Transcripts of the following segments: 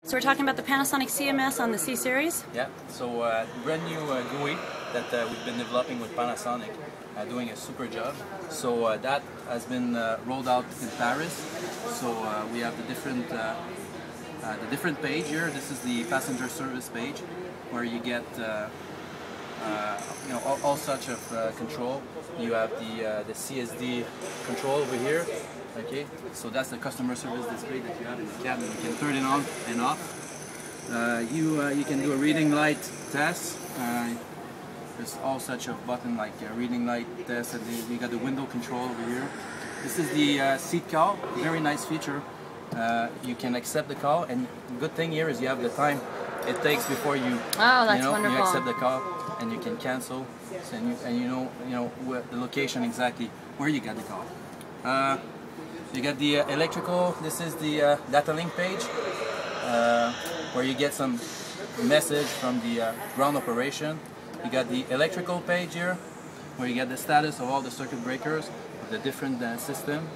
So we're talking about the Panasonic CMS on the C-Series? Yeah, so brand new GUI that we've been developing with Panasonic, doing a super job. So that has been rolled out in Paris. So we have the different page here. This is the passenger service page where you get all such of control. You have the CSD control over here. Okay, so that's the customer service display that you have in the cabin. You can turn it on and off. You can do a reading light test. There's all such of button like reading light test, and we got the window control over here. This is the seat call. Very nice feature. You can accept the call, and the good thing here is you have the time it takes before you wonderful. you accept the call, and you can cancel, and you know where the location exactly where you got the call. You got the electrical. This is the data link page where you get some message from the ground operation. You got the electrical page here where you get the status of all the circuit breakers of the different system.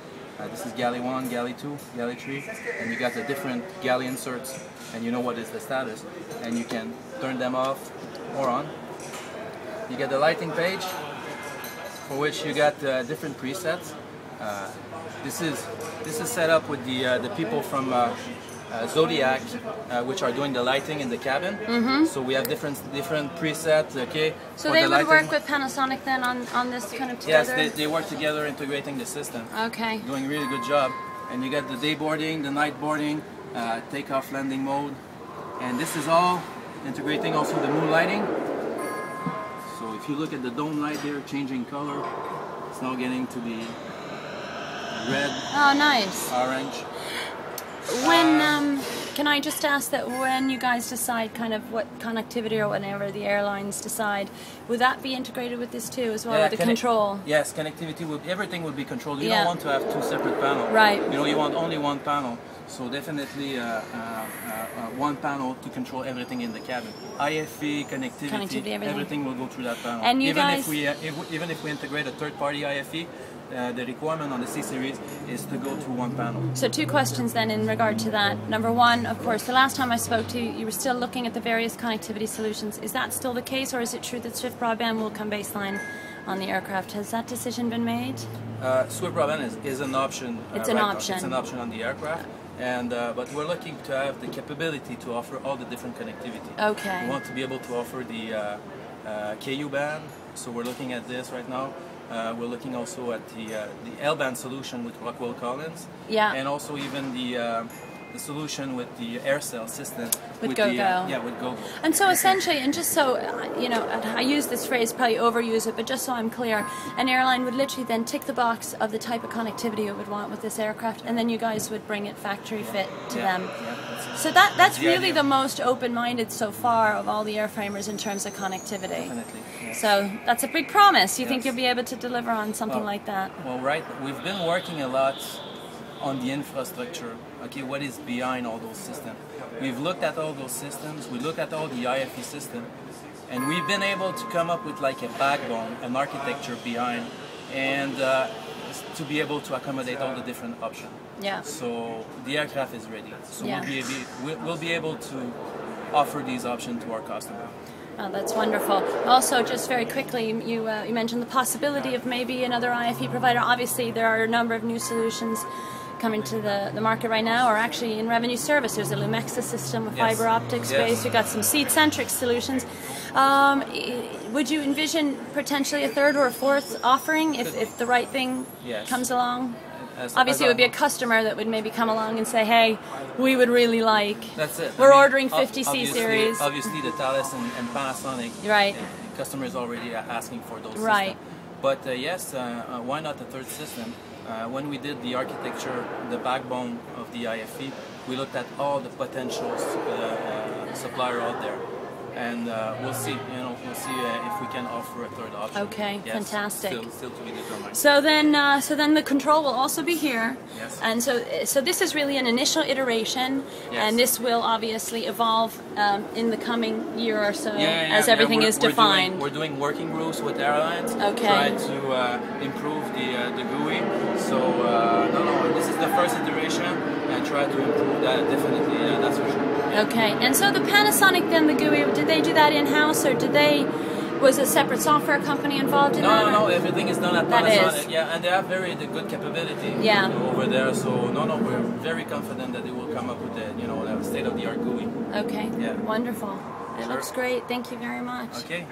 This is galley 1, galley 2, galley 3, and you got the different galley inserts, and you know what is the status, and you can turn them off or on. You get the lighting page for which you got different presets. This is set up with the people from Zodiac, which are doing the lighting in the cabin. So we have different presets. Okay. So they would work with Panasonic then on this kind of together. Yes, they work together, integrating the system. Okay. Doing a really good job. And you got the day boarding, the night boarding, takeoff landing mode, and this is all integrating also the moon lighting. So if you look at the dome light there, changing color, it's now getting to the red, nice, orange. When can I just ask that when you guys decide kind of what connectivity or whenever the airlines decide, would that be integrated with this too as well, with the control? Yes, connectivity everything will be controlled. You don't want to have two separate panels. Right. You know, you want only one panel. So definitely one panel to control everything in the cabin. IFE, connectivity, everything will go through that panel. And you even if we integrate a third-party IFE, the requirement on the C-Series is to go through one panel. So two questions then in regard to that. Number one, of course, the last time I spoke to you, you were still looking at the various connectivity solutions. Is that still the case, or is it true that Swift Broadband will come baseline on the aircraft? Has that decision been made? Swift Broadband is an option. It's an option. It's an option on the aircraft. And but we're looking to have the capability to offer all the different connectivity. Okay. We want to be able to offer the KU band, so we're looking at this right now. We're looking also at the L-band solution with Rockwell Collins. Yeah. And also even the solution with the AirCell system. With GoGo. Yeah, with GoGo. And so essentially, and just so, you know, I use this phrase, probably overuse it, but just so I'm clear, an airline would literally then tick the box of the type of connectivity it would want with this aircraft, and then you guys would bring it factory fit to them. Yeah, so that's really the most open-minded so far of all the airframers in terms of connectivity. Definitely. Yes. So that's a big promise. You think you'll be able to deliver on something like that? Well, right. We've been working a lot on the infrastructure, okay, what is behind all those systems. We've looked at all those systems, we look at all the IFE system, and we've been able to come up with like a backbone, an architecture behind, and to be able to accommodate all the different options. Yeah. So the aircraft is ready. So yeah. we'll be able to offer these options to our customer. Oh, that's wonderful. Also, just very quickly, you mentioned the possibility of maybe another IFE provider. Obviously, there are a number of new solutions coming to the market right now, or actually in revenue service. There's a Lumexa system, a fiber optic space. We've got some seat-centric solutions. Would you envision potentially a third or a fourth offering if the right thing comes along? Obviously, it would be a customer that would maybe come along and say, hey, we would really like, that's it. We're ordering 50 C-Series. Obviously, the Thales and Panasonic, right. Customers already asking for those right. systems. But yes, why not a third system? When we did the architecture, the backbone of the IFE, we looked at all the potential supplier out there. And we'll see, we'll see if we can offer a third option. Okay, yes, fantastic. Still to be determined. So then the control will also be here. Yes. And so this is really an initial iteration, and this will obviously evolve in the coming year or so as everything is defined. We're doing working groups with airlines. Okay. Try to improve the GUI. So no, this is the first iteration, and try to improve that definitely. That's for sure. Okay, and so the Panasonic then, the GUI, did they do that in-house, or was a separate software company involved in that? No, everything is done at That Panasonic. is. Yeah, and they have very good capability over there. So no, we're very confident that they will come up with the state-of-the-art GUI. Okay, Yeah. wonderful. It Sure. looks great. Thank you very much. Okay.